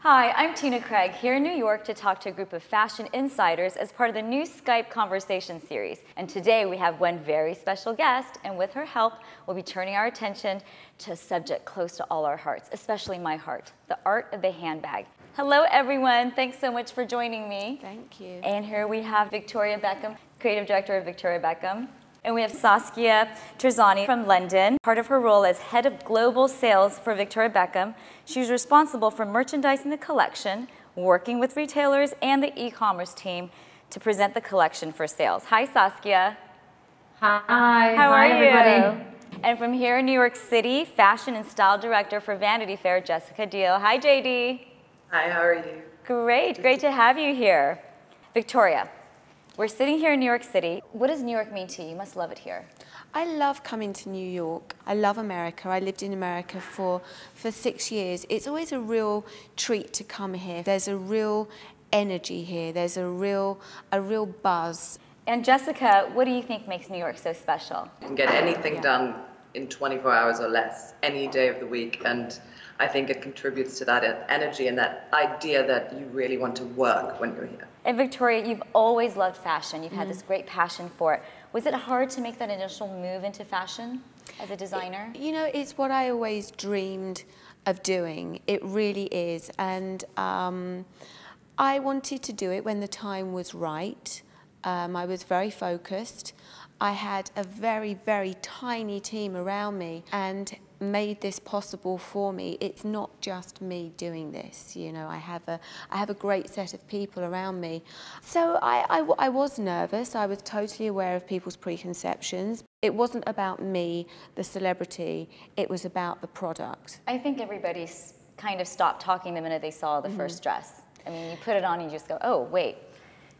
Hi, I'm Tina Craig, here in New York to talk to a group of fashion insiders as part of the new Skype conversation series. And today we have one very special guest, and with her help, we'll be turning our attention to a subject close to all our hearts, especially my heart, the art of the handbag. Hello everyone, thanks so much for joining me. Thank you. And here we have Victoria Beckham, creative director of Victoria Beckham. And we have Saskia Terzani from London. Part of her role as head of global sales for Victoria Beckham, she was responsible for merchandising the collection, working with retailers and the e-commerce team to present the collection for sales. Hi, Saskia. Hi. How are everybody? you? And from here in New York City, fashion and style director for Vanity Fair, Jessica Diehl. Hi, JD. Hi, how are you? Great to have you here. Victoria. We're sitting here in New York City. What does New York mean to you? You must love it here. I love coming to New York. I love America. I lived in America for 6 years. It's always a real treat to come here. There's a real energy here. There's a real buzz. And Jessica, what do you think makes New York so special? You can get anything done in 24 hours or less, any day of the week, and I think it contributes to that energy and that idea that you really want to work when you're here. And Victoria, you've always loved fashion. You've had this great passion for it. Was it hard to make that initial move into fashion as a designer? You know, it's what I always dreamed of doing. It really is. And I wanted to do it when the time was right. I was very focused. I had a very, very tiny team around me and made this possible for me. It's not just me doing this, you know. I have a great set of people around me. So I was nervous. I was totally aware of people's preconceptions. It wasn't about me, the celebrity. It was about the product. I think everybody's kind of stopped talking the minute they saw the first dress. I mean, you put it on and you just go, oh, wait.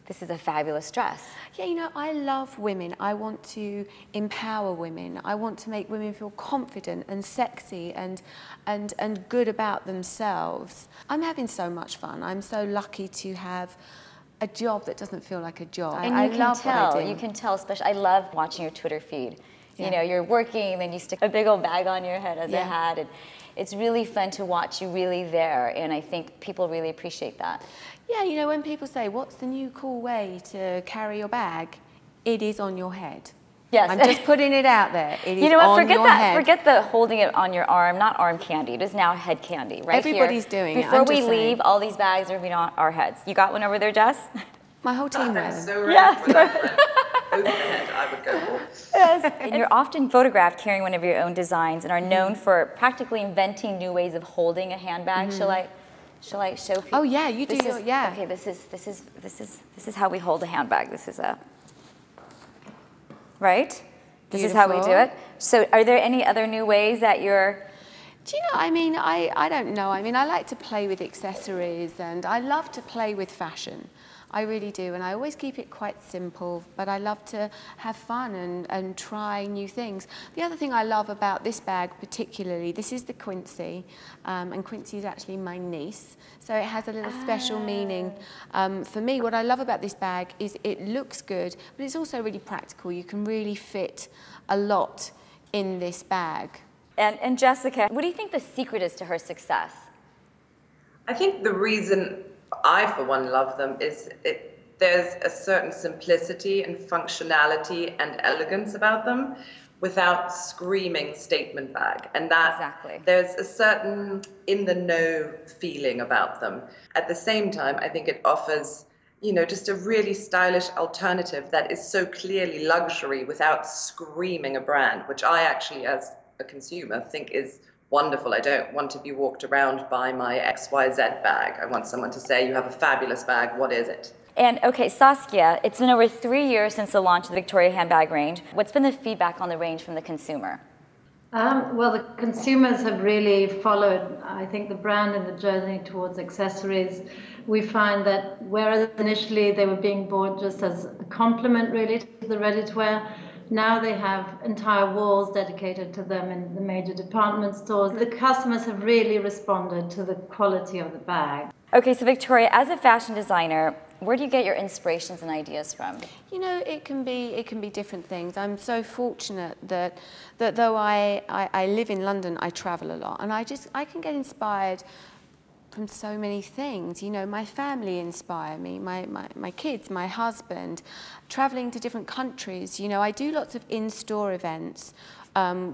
This is a fabulous dress. Yeah, you know, I love women. I want to empower women. I want to make women feel confident and sexy and good about themselves. I'm having so much fun. I'm so lucky to have a job that doesn't feel like a job. And you can tell, especially, I love watching your Twitter feed. Yeah. You know, you're working and then you stick a big old bag on your head as a hat. And it's really fun to watch you really there. And I think people really appreciate that. Yeah, you know, when people say, what's the new cool way to carry your bag? It is on your head. Yes. I'm just putting it out there. It is you know what, on forget your that. head. Forget the holding it on your arm, not arm candy. It is now head candy, right? Everybody's doing it. Before we leave, all these bags are going to be on our heads. You got one over there, Jess? My whole team wears them. So ready for that. Overhead, I would go for. Yes. And you're often photographed carrying one of your own designs and are known for practically inventing new ways of holding a handbag. Shall I show people? Oh yeah, you do. Yeah. Okay, this is how we hold a handbag. This is right. This is how we do it. So, are there any other new ways that you're? Do you know? I mean, I don't know. I mean, I like to play with accessories, and I love to play with fashion. I really do, and I always keep it quite simple, but I love to have fun and try new things. The other thing I love about this bag particularly, this is the Quincy, and Quincy is actually my niece, so it has a little special meaning. For me, what I love about this bag is it looks good, but it's also really practical. You can really fit a lot in this bag. And Jessica, what do you think the secret is to her success? I think the reason I, for one, love them is there's a certain simplicity and functionality and elegance about them without screaming statement bag. And that there's a certain in-the-know feeling about them. At the same time, I think it offers, you know, just a really stylish alternative that is so clearly luxury without screaming a brand, which I actually, as a consumer, think is wonderful. I don't want to be walked around by my XYZ bag. I want someone to say, you have a fabulous bag, what is it? And okay, Saskia, it's been over 3 years since the launch of the Victoria handbag range. What's been the feedback on the range from the consumer? Well, the consumers have really followed, I think, the brand and the journey towards accessories. We find that whereas initially they were being bought just as a complement really to the ready-to-wear, now they have entire walls dedicated to them in the major department stores. The customers have really responded to the quality of the bag. Okay, so Victoria, as a fashion designer, where do you get your inspirations and ideas from? You know, it can be different things. I'm so fortunate that though I live in London, I travel a lot, and I can get inspired from so many things. You know, my family inspire me, my kids, my husband, traveling to different countries. You know, I do lots of in-store events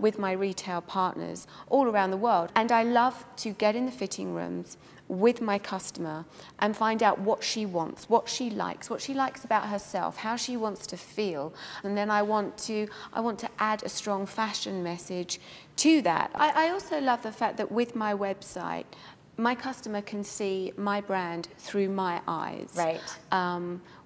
with my retail partners all around the world. And I love to get in the fitting rooms with my customer and find out what she wants, what she likes about herself, how she wants to feel. And then I want to add a strong fashion message to that. I also love the fact that with my website, my customer can see my brand through my eyes. Right.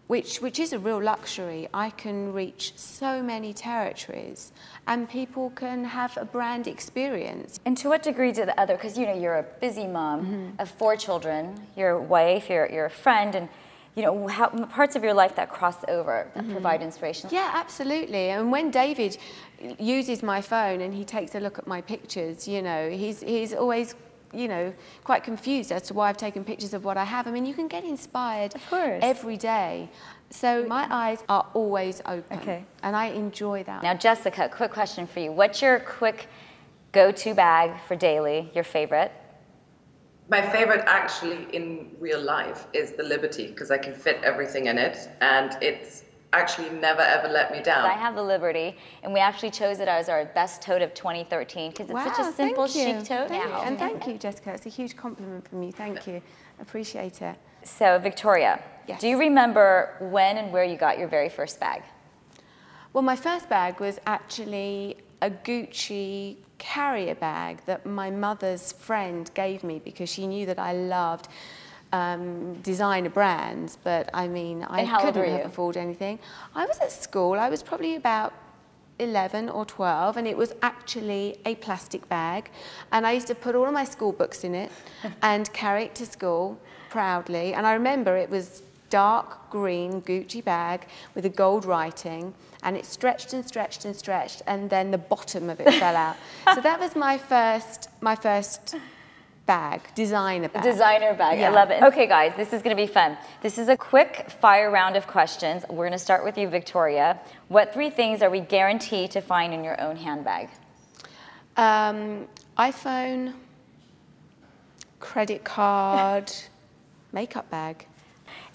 Which is a real luxury. I can reach so many territories and people can have a brand experience. And to what degree do the other, because you know, you're a busy mom of 4 children, you're a wife, you're a friend, and you know, how, parts of your life that cross over, that provide inspiration? Yeah, absolutely. And when David uses my phone and he takes a look at my pictures, you know, he's always, you know, quite confused as to why I've taken pictures of what I have. I mean, you can get inspired every day. So my eyes are always open, and I enjoy that. Now, Jessica, quick question for you. What's your quick go-to bag for daily, your favorite? My favorite actually in real life is the Liberty, because I can fit everything in it, and it's actually never ever let me down. I have the Liberty, and we actually chose it as our best tote of 2013 because it's such a simple, chic tote now. And thank you, Jessica. It's a huge compliment from you. Thank you. Appreciate it. So, Victoria, do you remember when and where you got your very first bag? Well, my first bag was actually a Gucci carrier bag that my mother's friend gave me because she knew that I loved designer brands, but I mean, I couldn't have afforded anything. I was at school. I was probably about 11 or 12, and it was actually a plastic bag, and I used to put all of my school books in it and carry it to school proudly. And I remember it was dark green Gucci bag with a gold writing, and it stretched and stretched and stretched, and then the bottom of it fell out. So that was my first bag, designer bag. Designer bag, I love it. Okay guys, this is gonna be fun. This is a quick fire round of questions. We're gonna start with you, Victoria. What 3 things are we guaranteed to find in your own handbag? iPhone, credit card, makeup bag.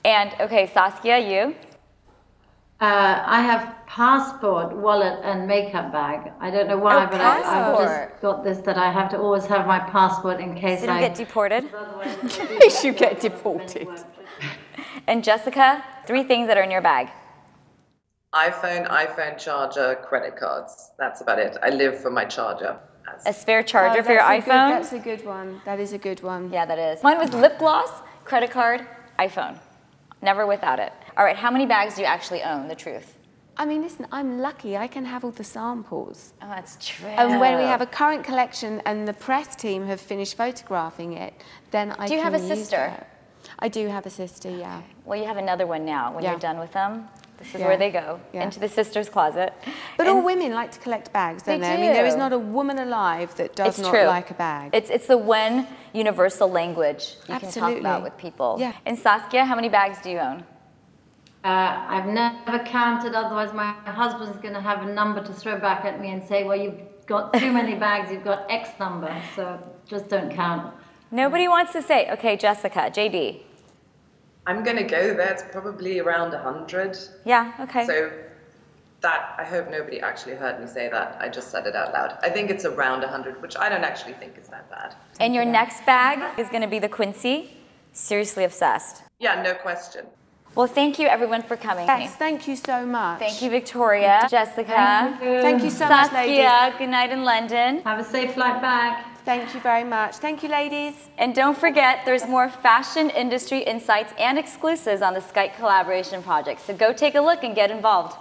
And okay, Saskia, you? I have passport, wallet, and makeup bag. I don't know why, but I've just got this that I have to always have my passport in case you don't get deported. In case you get deported. And Jessica, 3 things that are in your bag. iPhone charger, credit cards. That's about it. I live for my charger. A spare charger for your iPhone? That's a good one. That is a good one. Yeah, that is. Mine was lip gloss, credit card, iPhone. Never without it. All right, how many bags do you actually own, the truth? I mean, listen, I'm lucky. I can have all the samples. Oh, that's true. And when we have a current collection and the press team have finished photographing it, then I can use Do you have a sister? That. I do have a sister, yeah. Well, you have another one now. When you're done with them, this is where they go, into the sister's closet. But all women like to collect bags, don't they? I mean, there is not a woman alive that does not like a bag. It's the one universal language you can talk about with people. Yeah. And Saskia, how many bags do you own? I've never counted, otherwise my husband's going to have a number to throw back at me and say, well, you've got too many bags, you've got X number, so just don't count. Nobody wants to say. Okay, Jessica, JD. I'm going to go there. It's probably around 100. Yeah, okay. So that, I hope nobody actually heard me say that. I just said it out loud. I think it's around 100, which I don't actually think is that bad. And your next bag is going to be the Quincy. Seriously obsessed. Yeah, no question. Well, thank you everyone for coming. Yes, thank you so much. Thank you, Victoria, Jessica. Thank you so much, ladies. Saskia, good night in London. Have a safe flight back. Thank you very much. Thank you, ladies. And don't forget, there's more fashion industry insights and exclusives on the Skype collaboration project. So go take a look and get involved.